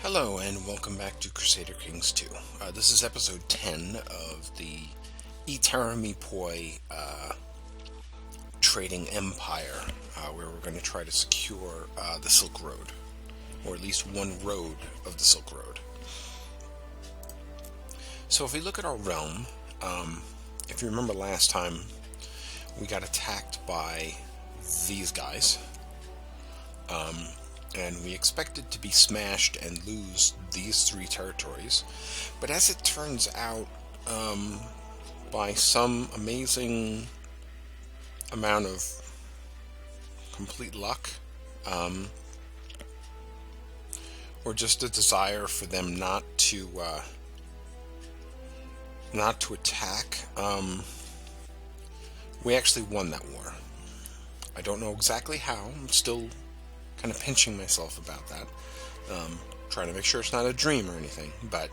Hello and welcome back to Crusader Kings 2. This is episode 10 of the Terra Mi Poi trading empire, where we're going to try to secure the Silk Road, or at least one road of the Silk Road. So if we look at our realm, if you remember last time, we got attacked by these guys. And we expected to be smashed and lose these 3 territories. But as it turns out, by some amazing amount of complete luck, or just a desire for them not to attack, we actually won that war. I don't know exactly how. I'm still kind of pinching myself about that, trying to make sure it's not a dream or anything, but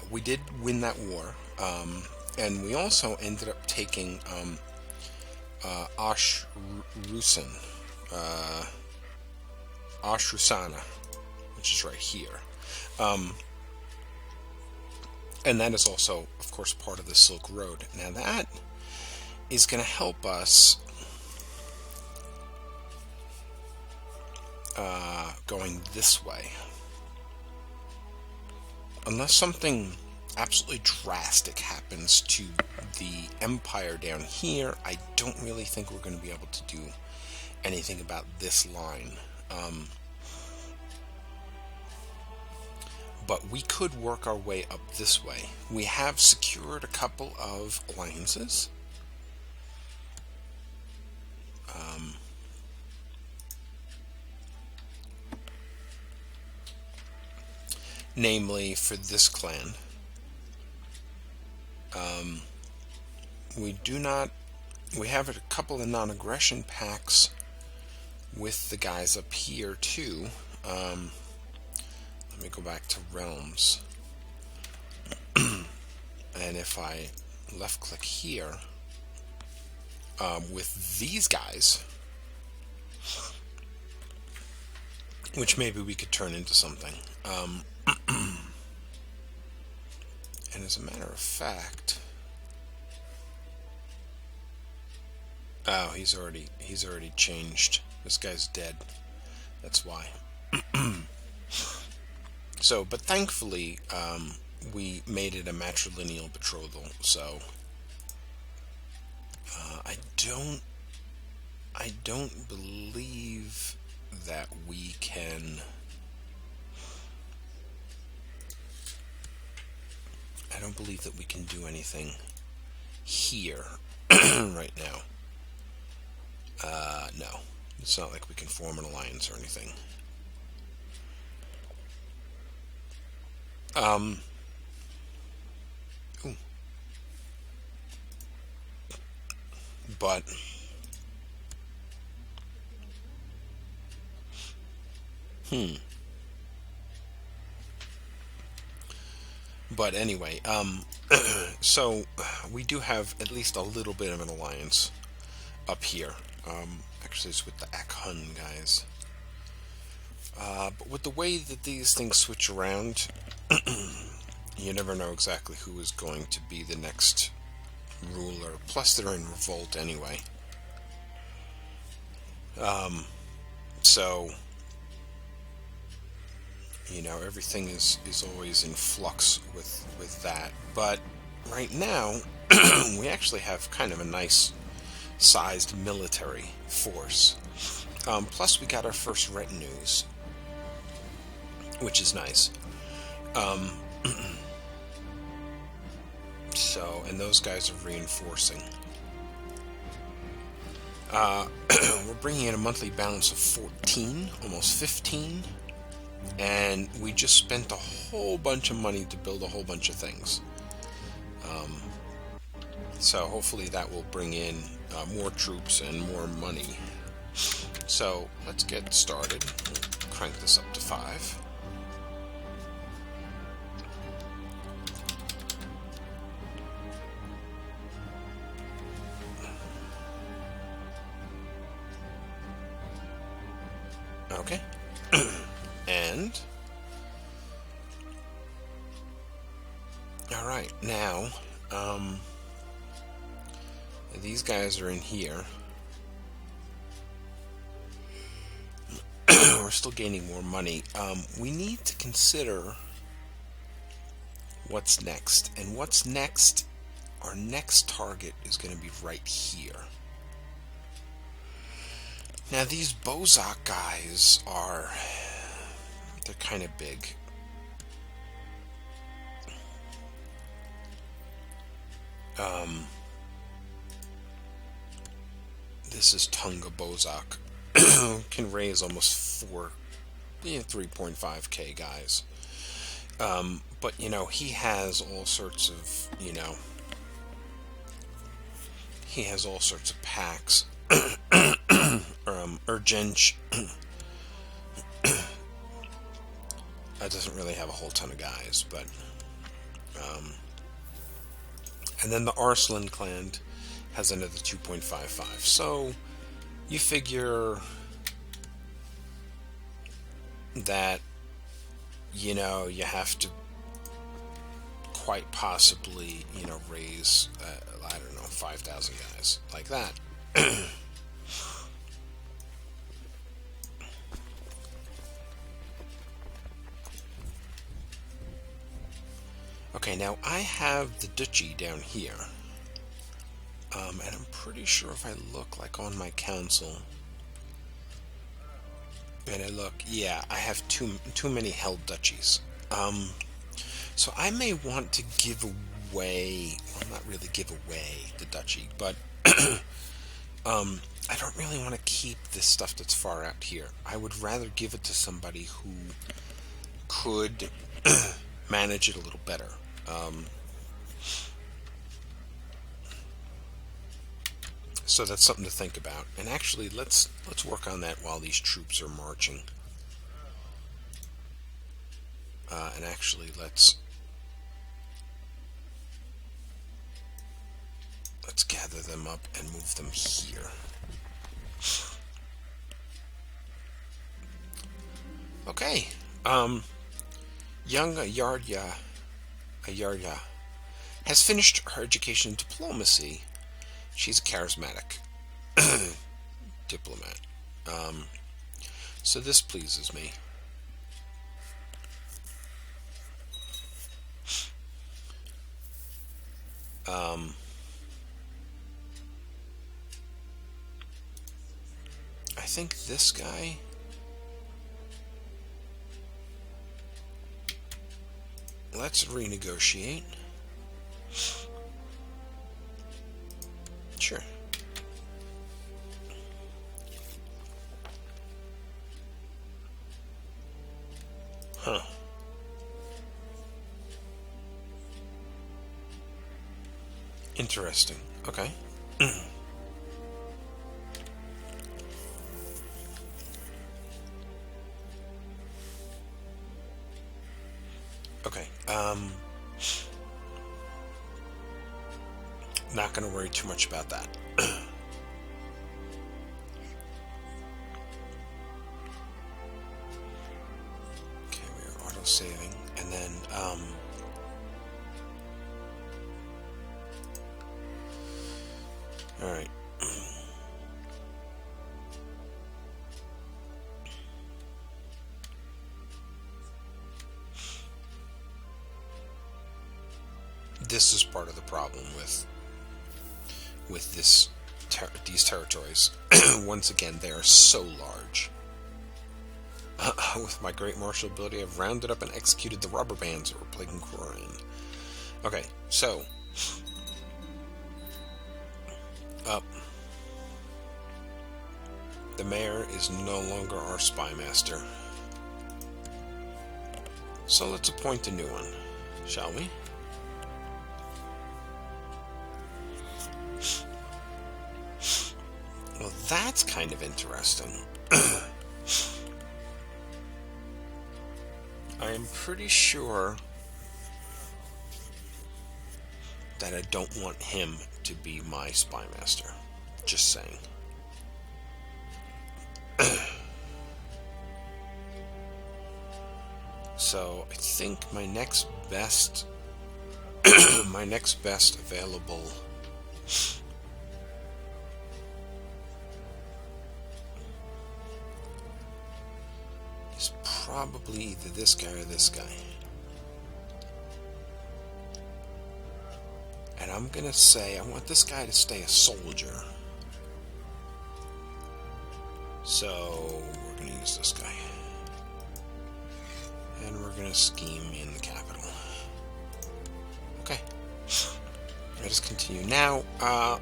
we did win that war, and we also ended up taking Ashrusana, which is right here, and that is also, of course, part of the Silk Road. Now that is going to help us going this way. Unless something absolutely drastic happens to the empire down here, I don't really think we're going to be able to do anything about this line. But we could work our way up this way. We have secured a couple of alliances. Namely, for this clan, we have a couple of non-aggression pacts with the guys up here too. Let me go back to realms, and if I left click here, with these guys, which maybe we could turn into something. And as a matter of fact, oh, he's already changed. This guy's dead. That's why. So, but thankfully, we made it a matrilineal betrothal. So, I don't believe that we can. I don't believe that we can do anything here right now. No. It's not like we can form an alliance or anything. Ooh. But But anyway, so we do have at least a little bit of an alliance up here. Actually, it's with the Akhun guys. But with the way that these things switch around, you never know exactly who is going to be the next ruler. Plus, they're in revolt anyway. So, you know, everything is always in flux with that. But right now, we actually have kind of a nice sized military force. Plus, we got our first retinues, which is nice. So, and those guys are reinforcing. We're bringing in a monthly balance of 14, almost 15. And we just spent a whole bunch of money to build a whole bunch of things. So hopefully that will bring in more troops and more money. So let's get started. We'll crank this up to 5. Okay. And all right, now these guys are in here. We're still gaining more money. We need to consider what's next. And what's next, our next target is going to be right here. Now these Bozak guys they're kind of big. This is Tunga Bozak. Can raise almost 3.5k guys. But he has all sorts of he has all sorts of packs. Urgench doesn't really have a whole ton of guys, but and then the Arslan clan has another 2.55. So you figure that you have to quite possibly raise I don't know 5,000 guys like that. Okay, now I have the duchy down here, and I'm pretty sure if I look like on my council, and I look, yeah, I have too many held duchies. So I may want to give away, well, not really give away the duchy, but I don't really want to keep this stuff that's far out here. I would rather give it to somebody who could manage it a little better. So that's something to think about. And actually, let's work on that while these troops are marching. And actually, let's gather them up and move them here. Okay. Young Ayarya has finished her education in diplomacy. She's a charismatic diplomat. So this pleases me. I think this guy, let's renegotiate. Sure. Huh. Interesting. Okay. Okay. Not going to worry too much about that. Okay, we're auto-saving, and then all right. This is part of the problem with these territories. Once again, they are so large. With my great martial ability, I've rounded up and executed the robber bands that were plaguing Kroran. Okay, so the mayor is no longer our spy master. So let's appoint a new one, shall we? Well, that's kind of interesting. I am pretty sure that I don't want him to be my spy master. Just saying. So I think my next best my next best available is probably either this guy or this guy. And I'm gonna say I want this guy to stay a soldier. So we're gonna use this guy. And we're gonna scheme in the capital. Okay. Let us continue. Now,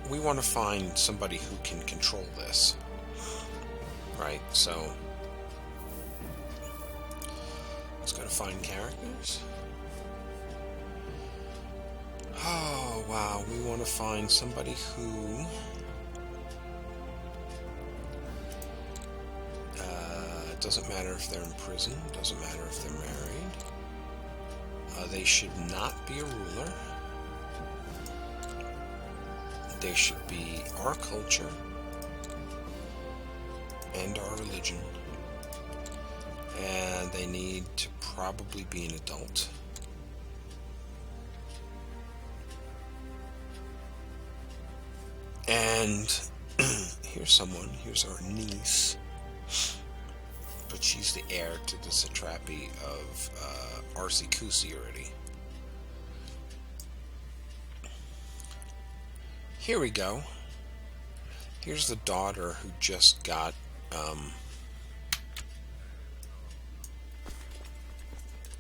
we want to find somebody who can control this. Right, so let's go to find characters. Oh, wow, we want to find somebody who it doesn't matter if they're in prison, doesn't matter if they're married. They should not be a ruler. They should be our culture and our religion. And they need to probably be an adult. And here's our niece. But she's the heir to the satrapy of Arsi already. Here we go. Here's the daughter who just got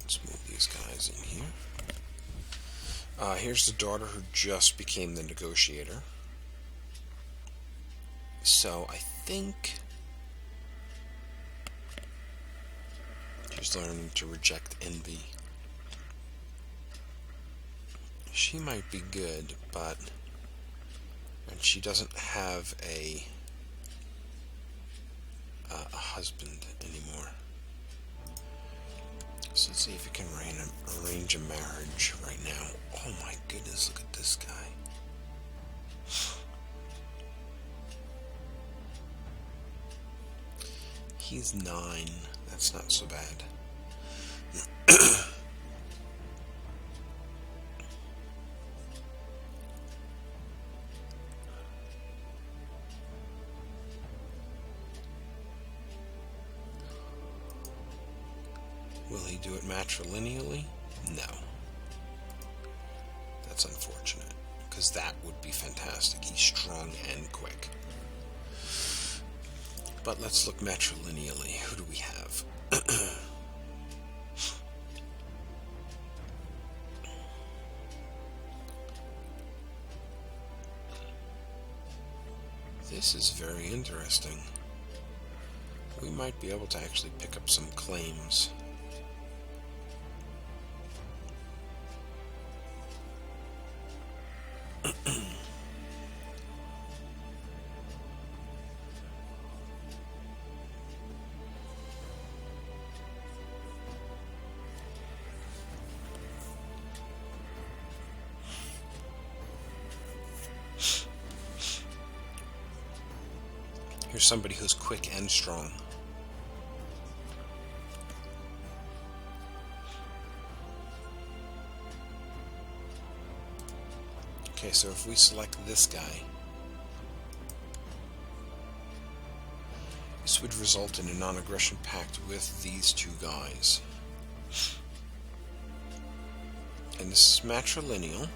let's move these guys in here. Here's the daughter who just became the negotiator. So I think she's learning to reject envy. She might be good, but and she doesn't have a husband anymore. So let's see if we can arrange a marriage right now. Oh my goodness, look at this guy. He's 9. That's not so bad. Will he do it matrilineally? No. That's unfortunate, because that would be fantastic. He's strong and quick. But let's look matrilineally. Who do we have? This is very interesting. We might be able to actually pick up some claims. Here's somebody who's quick and strong. Okay, so if we select this guy, this would result in a non-aggression pact with these two guys. And this is matrilineal.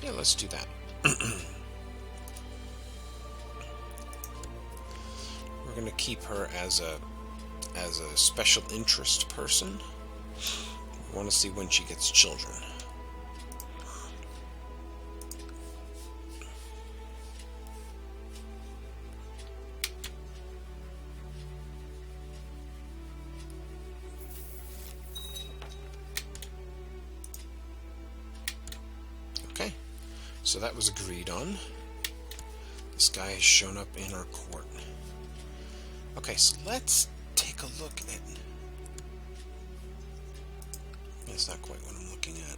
Yeah, let's do that. We're going to keep her as a special interest person. We want to see when she gets children. Okay, so that was agreed on. This guy has shown up in our court. Okay, so let's take a look at... That's not quite what I'm looking at.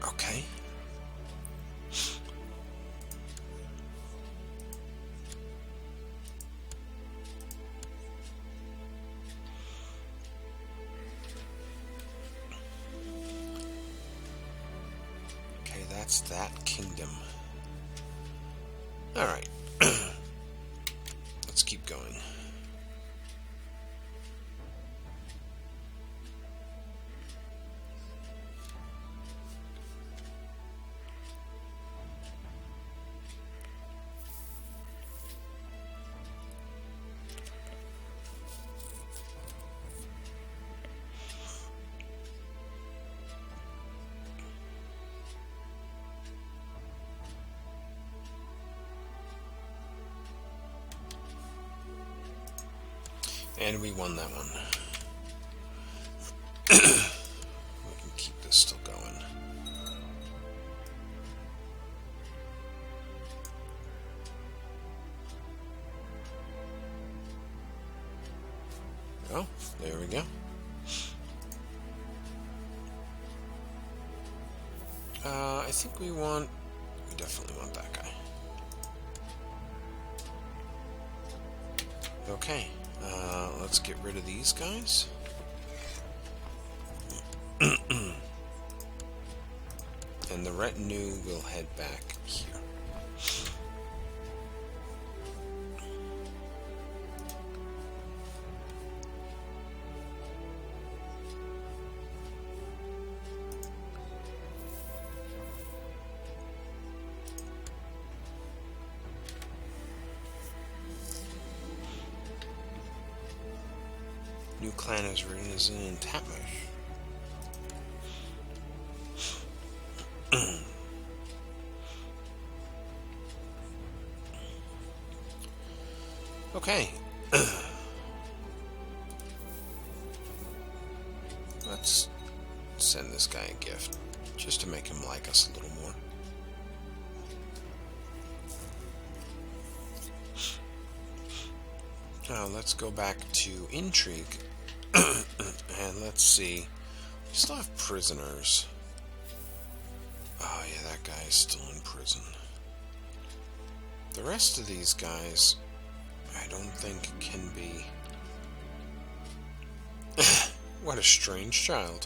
Okay. that's that kingdom. Alright. Let's keep going. And we won that one. We can keep this still going. Oh, there we go. I think we definitely want that guy. Okay. Let's get rid of these guys. And the retinue will head back here. New clan is risen in Tatmish. Okay. Let's send this guy a gift, just to make him like us a little more. Now let's go back to intrigue. And let's see. We still have prisoners. Oh yeah, that guy is still in prison. The rest of these guys, I don't think can be... What a strange child.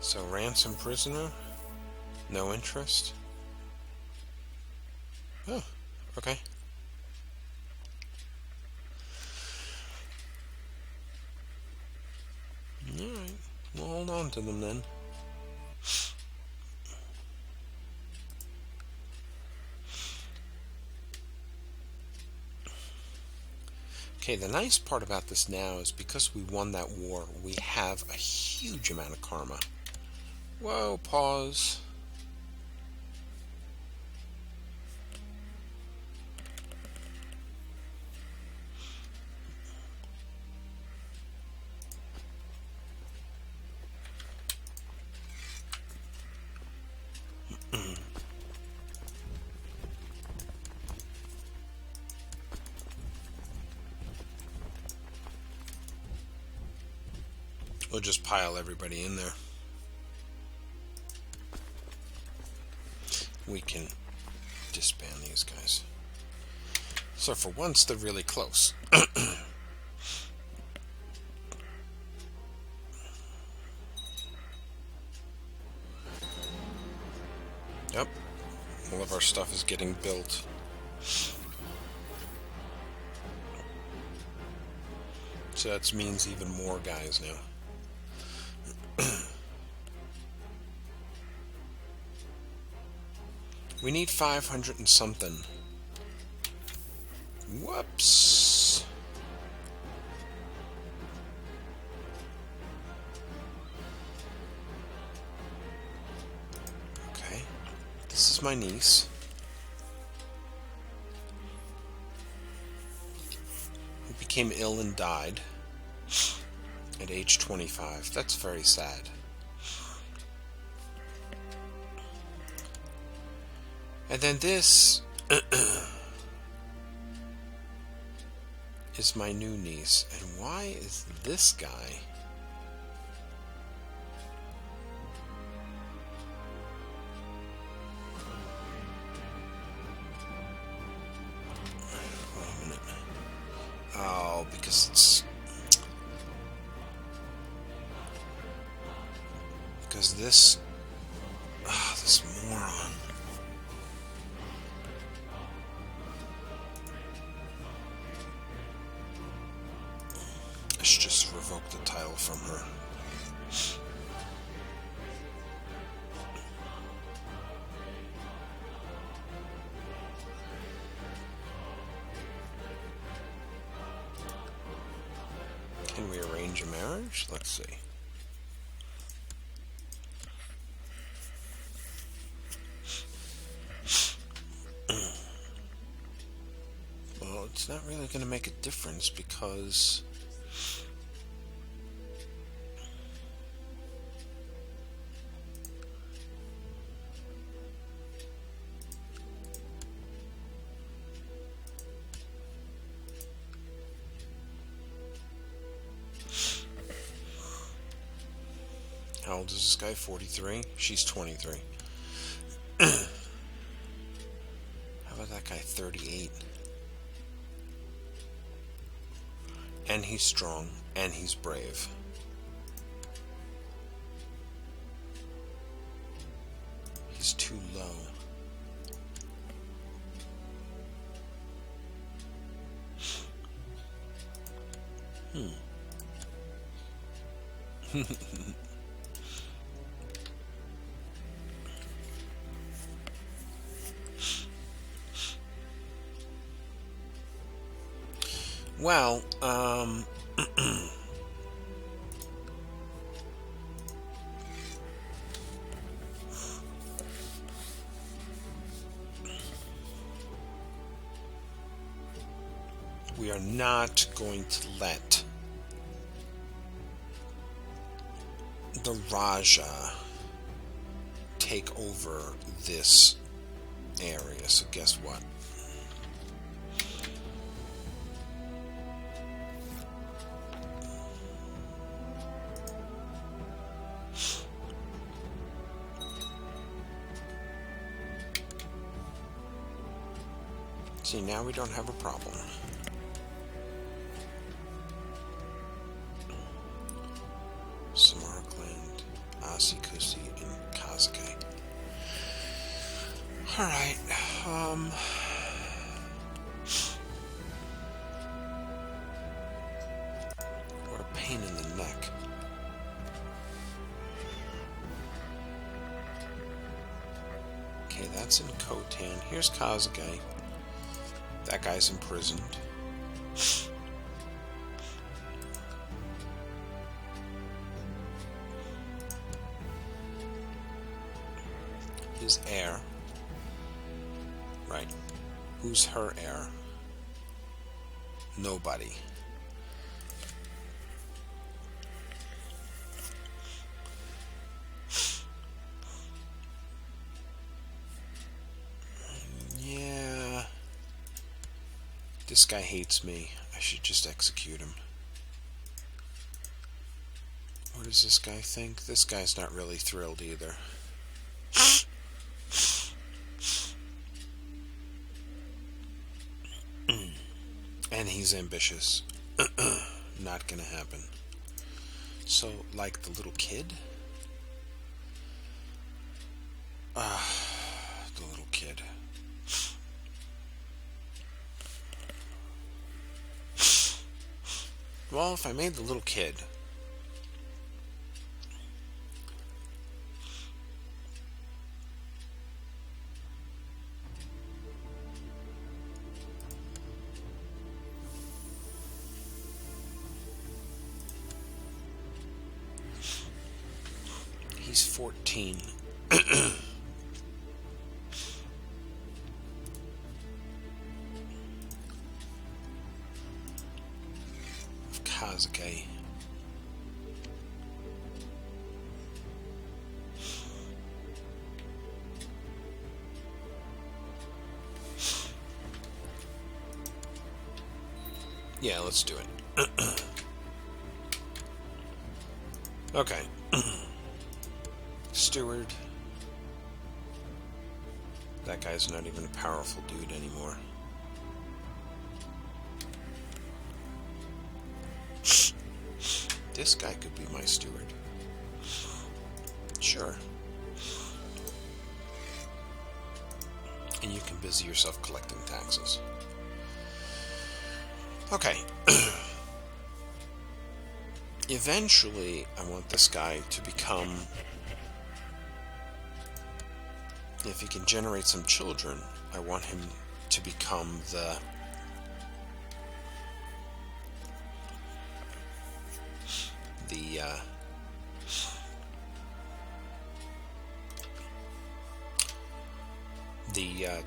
So, ransom prisoner? No interest? Oh, okay. Alright, we'll hold on to them then. Okay, the nice part about this now is because we won that war, we have a huge amount of karma. Whoa, pause. We'll just pile everybody in there. We can disband these guys. So for once, they're really close. Yep. All of our stuff is getting built. So that means even more guys now. We need 500 and something. Whoops. Okay. This is my niece. Who became ill and died at age 25. That's very sad. And then this is my new niece. And why is this guy? because it's... Because this... this moron. I should just revoke the title from her. Can we arrange a marriage? Let's see. Well, it's not really going to make a difference because... How old is this guy? 43? She's 23. How about that guy? 38. And he's strong, and he's brave. He's too low. Well, we are not going to let the Raja take over this area. So guess what? See, now we don't have a problem. Samarkand, Asikusi, and Kazake. Alright, what a pain in the neck. Okay, that's in Khotan. Here's Kazake. That guy's imprisoned. His heir. Right. Who's her heir? Nobody. Yeah. This guy hates me. I should just execute him. What does this guy think? This guy's not really thrilled either. And he's ambitious. Not gonna happen. So, like the little kid? The little kid. Well, if I made the little kid... He's 14. Of Kazake. Yeah, let's do it. Okay. Steward. That guy's not even a powerful dude anymore. this guy could be my steward. Sure. And you can busy yourself collecting taxes. Okay. Eventually, I want this guy to become... If he can generate some children, I want him to become the...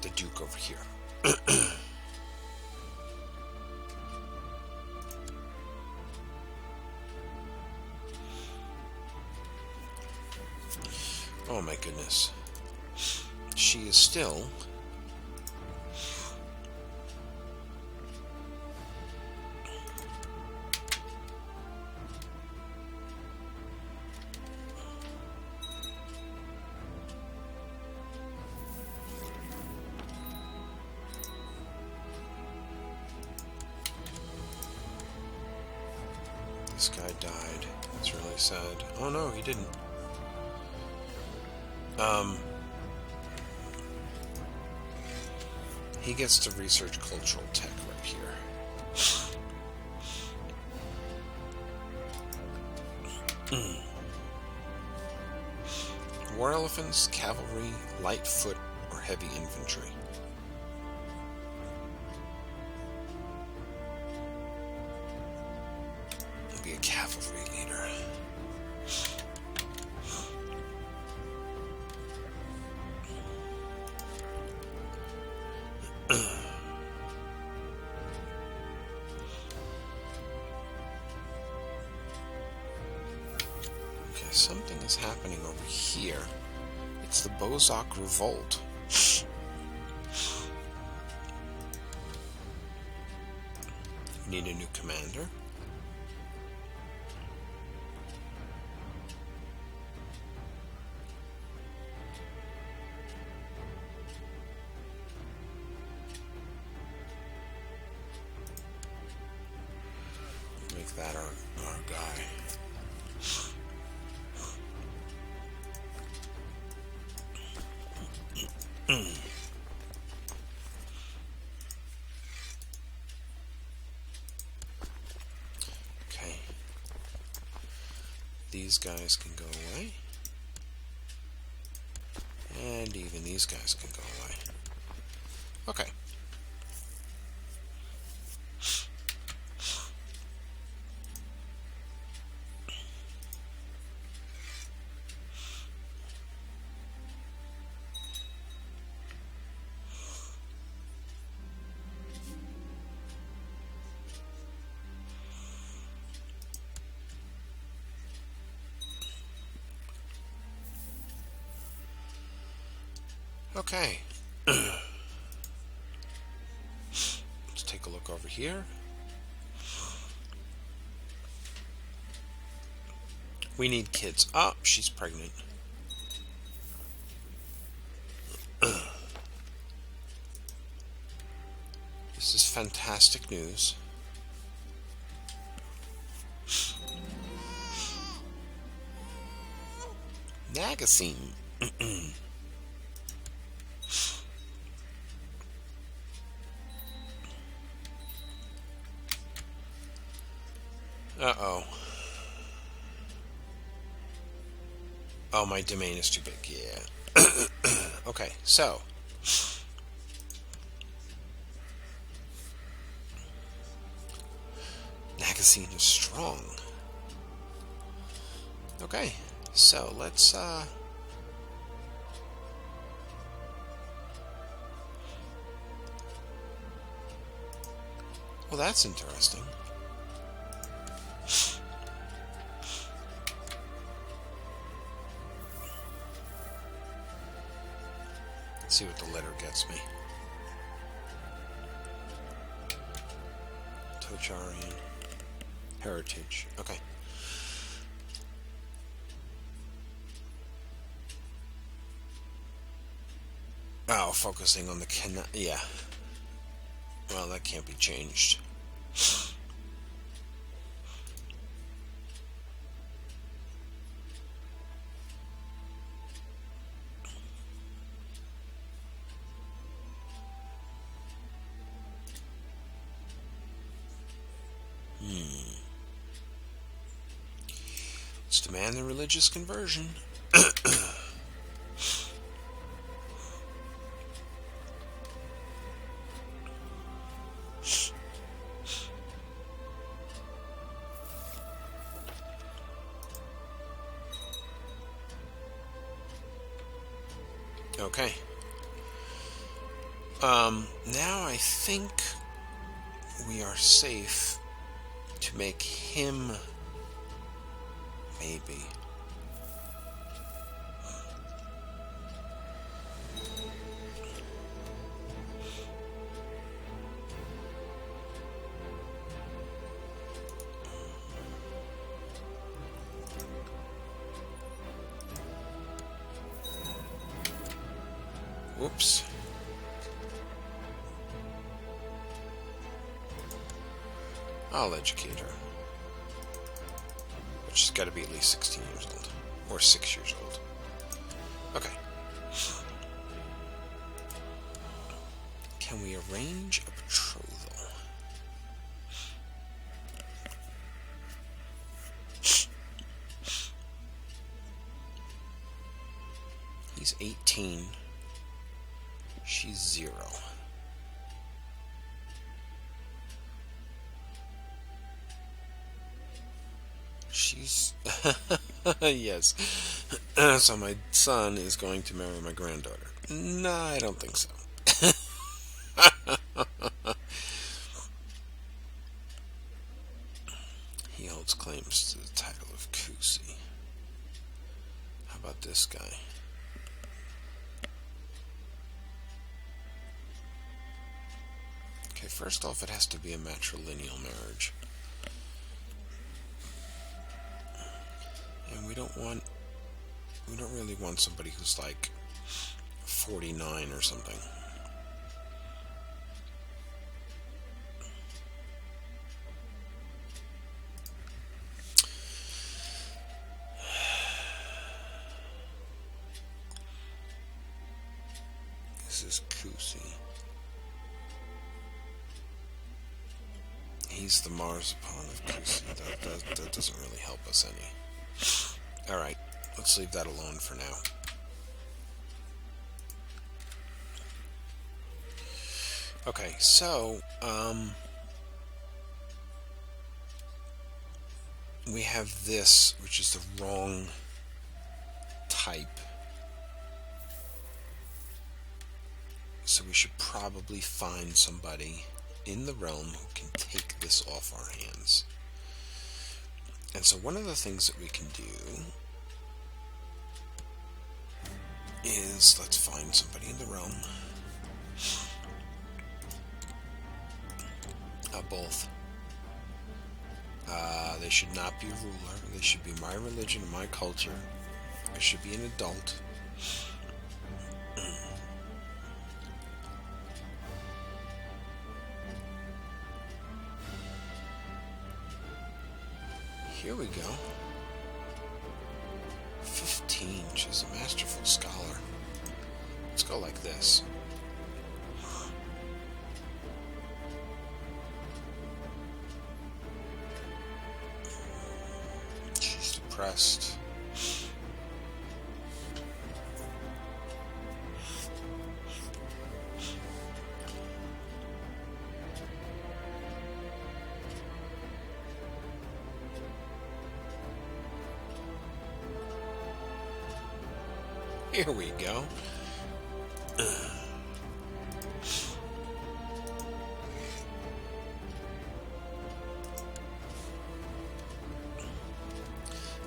the Duke over here. Oh my goodness. She is still... This guy died. That's really sad. Oh no, he didn't. He gets to research cultural tech right here. War elephants, cavalry, light foot, or heavy infantry. Be a cavalry leader. Okay, something is happening over here. It's the Bozok Revolt. We need a new commander. Make that our guy. Okay. These guys can go away. And even these guys can go away. Okay. Okay. Let's take a look over here. We need kids. Oh, she's pregnant. This is fantastic news. Magazine. Uh-oh. Oh, my domain is too big, yeah. Okay, so. Magazine is strong. Okay, so let's, well, that's interesting. Let's see what the letter gets me. Tocharian. Heritage. Okay. Oh, focusing on the yeah. Well, that can't be changed. Let's demand the religious conversion. Okay. Now I think we are safe to make him maybe. Whoops. I'll educate her. But she's got to be at least 16 years old. Or 6 years old. Okay. Can we arrange a betrothal? He's 18. She's 0. She's... yes. So my son is going to marry my granddaughter. No, I don't think so. He holds claims to the title of Kusi. How about this guy? Okay, first off, it has to be a matrilineal marriage. And we don't really want somebody who's like 49 or something. This is Kusi. He's the marzipan of Kusi. That doesn't really help us any. Alright, let's leave that alone for now. Okay, so, we have this, which is the wrong type. So we should probably find somebody in the realm who can take this off our hands. And so one of the things that we can do is, let's find somebody in the realm. Both. They should not be a ruler. They should be my religion and my culture. They should be an adult. Here we go. 15. She's a masterful scholar. Let's go like this. She's depressed. Here we go.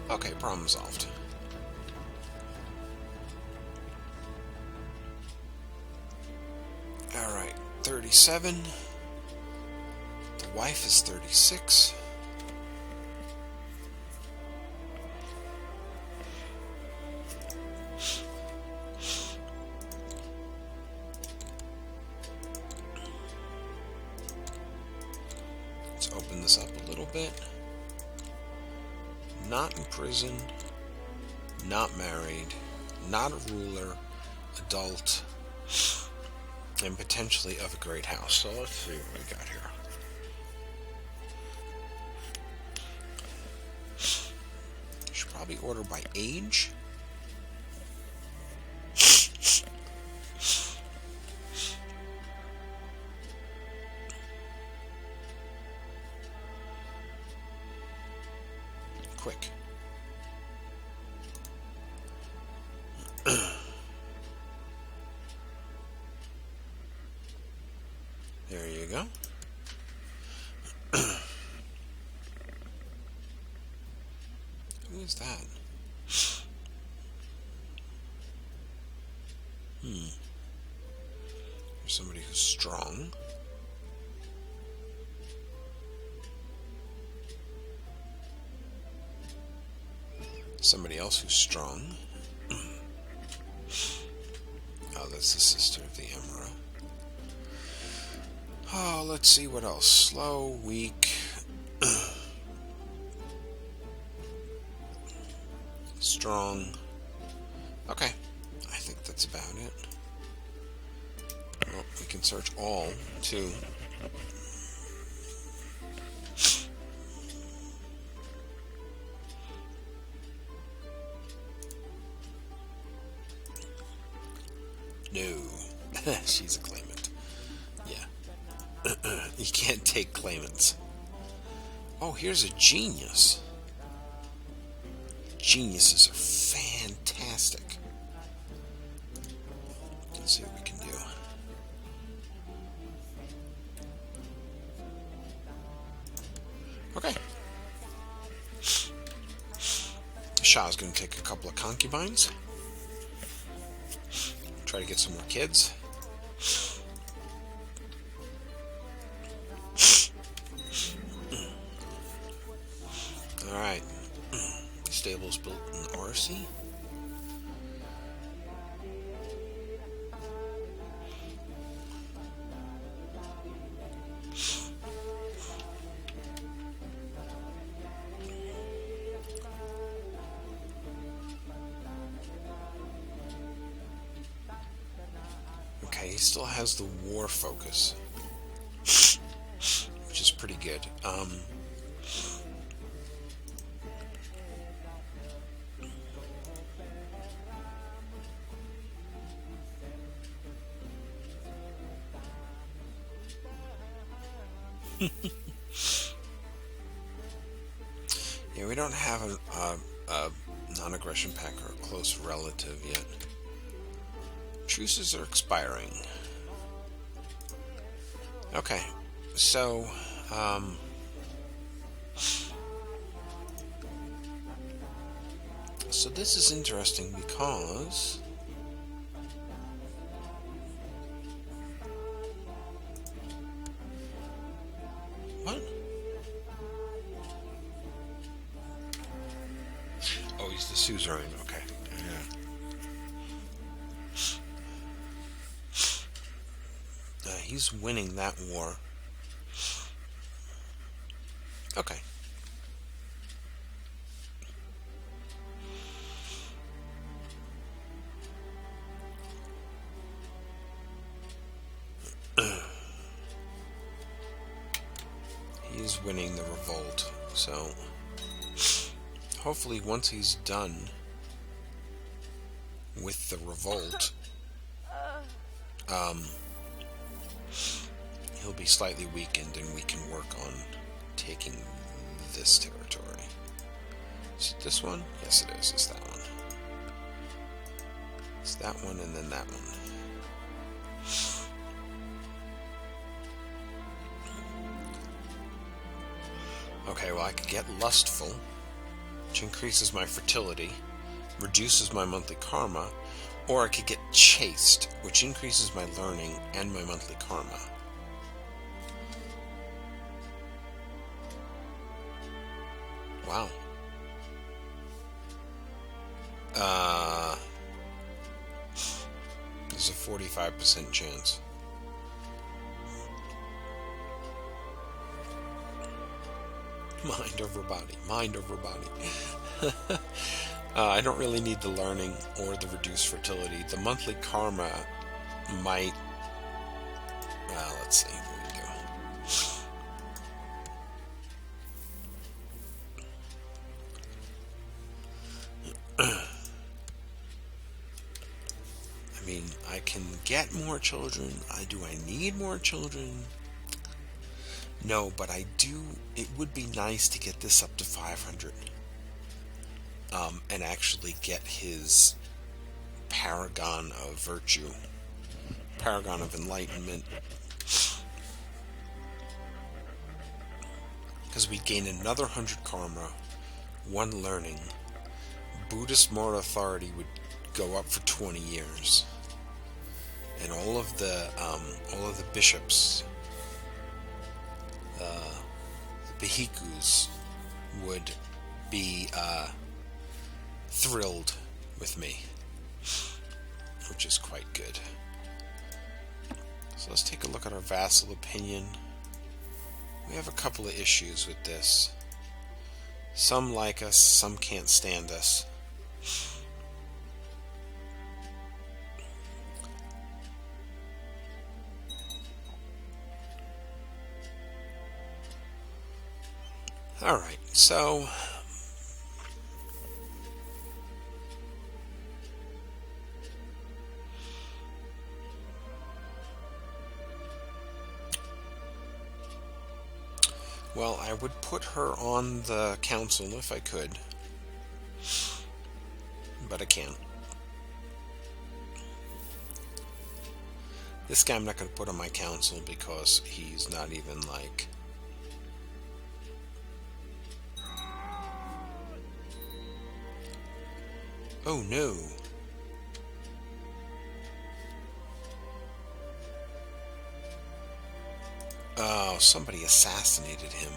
Okay, problem solved. Alright, 37. The wife is 36. Let's open this up a little bit. Not in prison, not married, not a ruler, adult, and potentially of a great house. So let's see what we got here. Should probably order by age. Quick. There you go. Who is that? There's somebody who's strong. Somebody else who's strong. Oh, that's the sister of the Emperor. Oh, let's see what else. Slow, weak. Strong. Okay, I think that's about it. Well, we can search all, too. No. She's a claimant. Yeah. You can't take claimants. Oh, here's a genius. Geniuses are fantastic. Let's see what we can do. Okay. Shah's going to take a couple of concubines. Try to get some more kids. Alright. Stables built in Arcee. Okay, he still has the war focus, which is pretty good. Yeah, we don't have a non-aggression pact or a close relative yet. Truces are expiring. Okay, so so this is interesting because what? Oh, he's the suzerain. Okay. Yeah. He's winning that war. Okay. He's winning the revolt, so hopefully once he's done with the revolt, he'll be slightly weakened and we can work on taking this territory. Is it this one? Yes, it is. It's that one. It's that one and then that one. Okay, well I could get lustful, which increases my fertility, reduces my monthly karma, or I could get chaste, which increases my learning and my monthly karma. Wow. There's a 45% chance. Mind over body. Mind over body. I don't really need the learning or the reduced fertility. The monthly karma might... let's see. What we do. can get more children. Do I need more children? No, but I do. It would be nice to get this up to 500. And actually get his paragon of virtue, paragon of enlightenment. Because we gain another 100 karma, 1 learning. Buddhist moral authority would go up for 20 years. And all of the bishops, the bhikkhus, would be thrilled with me, which is quite good. So let's take a look at our vassal opinion. We have a couple of issues with this. Some like us, some can't stand us. Alright, so well, I would put her on the council if I could, but I can't. This guy I'm not going to put on my council because he's not even like... Oh no. Oh, somebody assassinated him.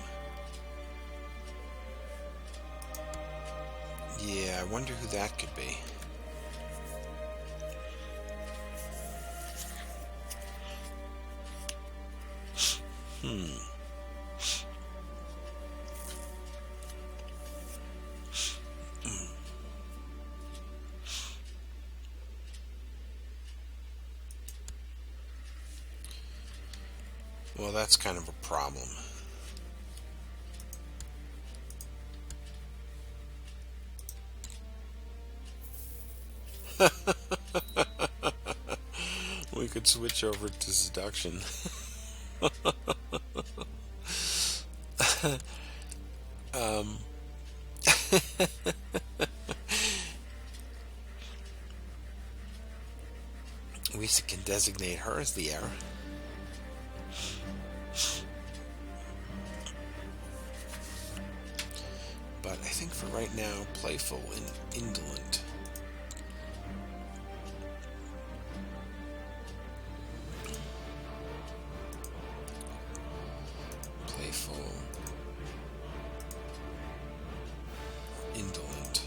Yeah, I wonder who that could be. Well, that's kind of a problem. We could switch over to seduction. We can designate her as the heir. But I think for right now, playful and indolent. Playful, indolent.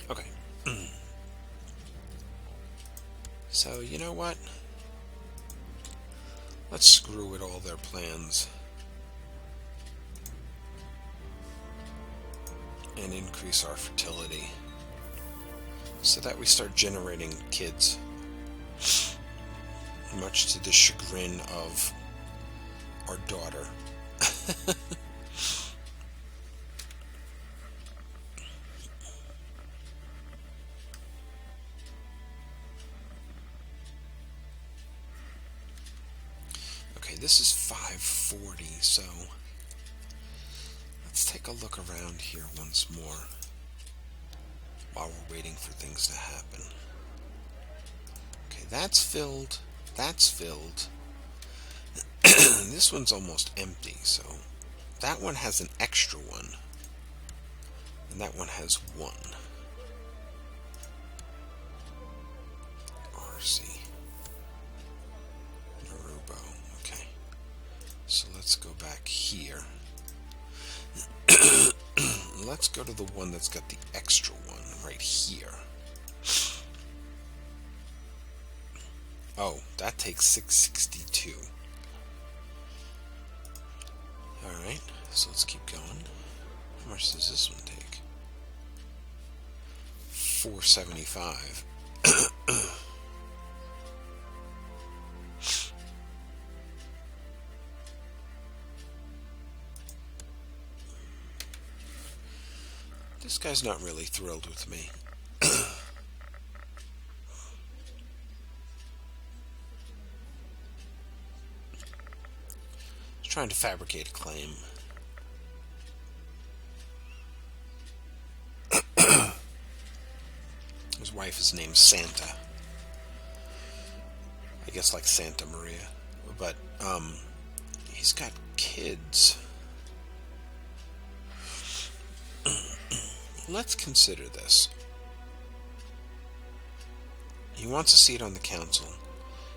Okay. So, you know what? Let's screw with all their plans and increase our fertility so that we start generating kids, much to the chagrin of our daughter. This is 540, so let's take a look around here once more while we're waiting for things to happen. Okay, that's filled. That's filled. This one's almost empty, so that one has an extra one, and that one has 1. RC. So let's go back here. Let's go to the one that's got the extra one right here. Oh, that takes 662. Alright, so let's keep going. How much does this one take? 475. guy's not really thrilled with me. He's trying to fabricate a claim. His wife is named Santa. I guess like Santa Maria. But, he's got kids. Let's consider this. He wants a seat on the council.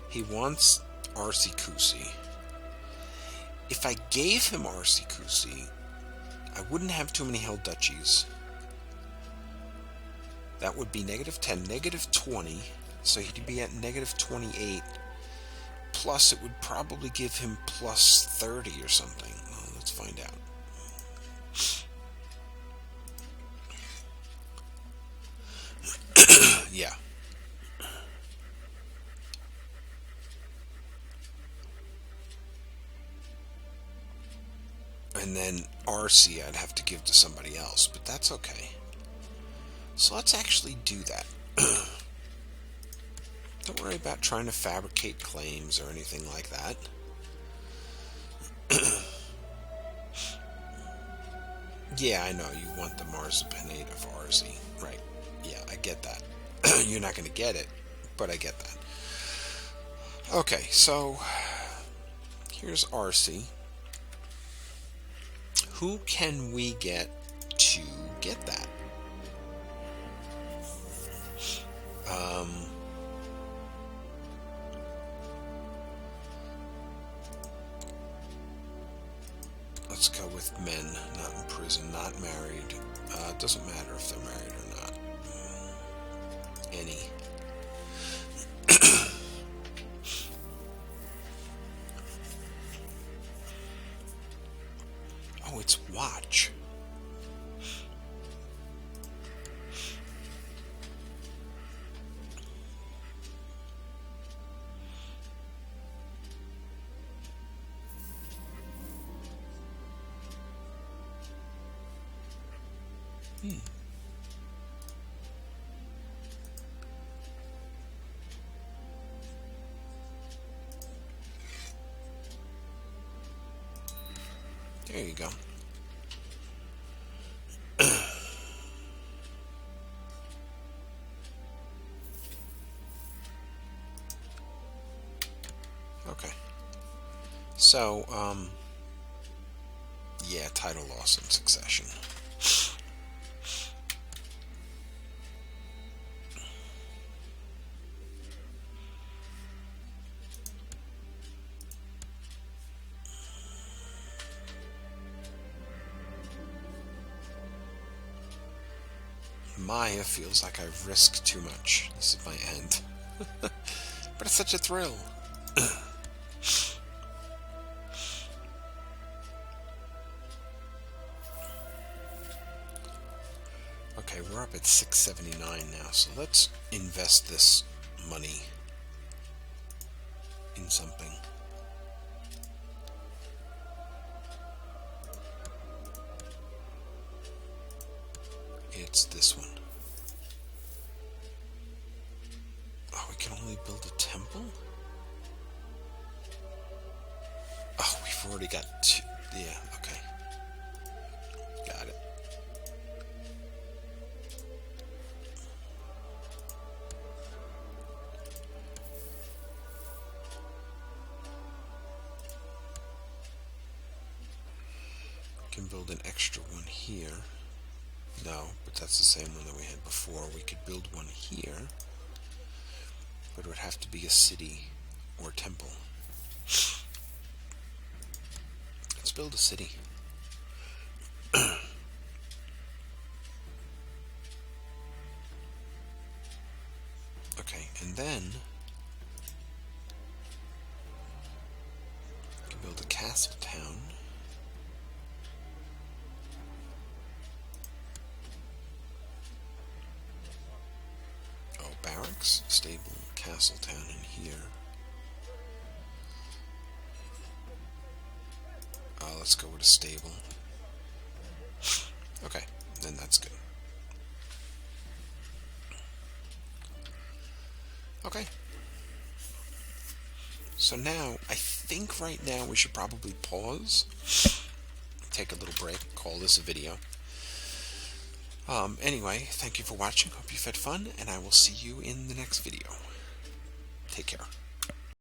He wants Arsey-Kusi. If I gave him Arsey-Kusi, I wouldn't have too many held duchies. That would be -10, -20, so he'd be at -28. Plus, it would probably give him +30 or something. Well, let's find out. Yeah. And then RC I'd have to give to somebody else, but that's okay. So let's actually do that. Don't worry about trying to fabricate claims or anything like that. Yeah, I know, you want the Marzipanate of Arsey. Right. Yeah, I get that. You're not going to get it, but I get that. Okay, so here's Arsey. Who can we get to get that? Let's go with men, not in prison, not married. It doesn't matter if they're married or not. Any. Oh, it's watch. There you go. Okay. So, yeah, title loss and succession. Maya feels like I've risked too much. This is my end. But it's such a thrill. Okay, we're up at 679 now, so let's invest this money in something. It's this one. Oh, we can only build a temple? Oh, we've already got two. Yeah, okay. Got it. Can build an extra one here. No, but that's the same one that we had before. We could build one here, but it would have to be a city or temple. Let's build a city. Okay, and then we can build a castle town. Barracks, stable, castle town in here. Let's go with a stable. Okay, then that's good. Okay. So now, I think right now we should probably pause, take a little break, call this a video. Anyway, thank you for watching. Hope you've had fun, and I will see you in the next video. Take care.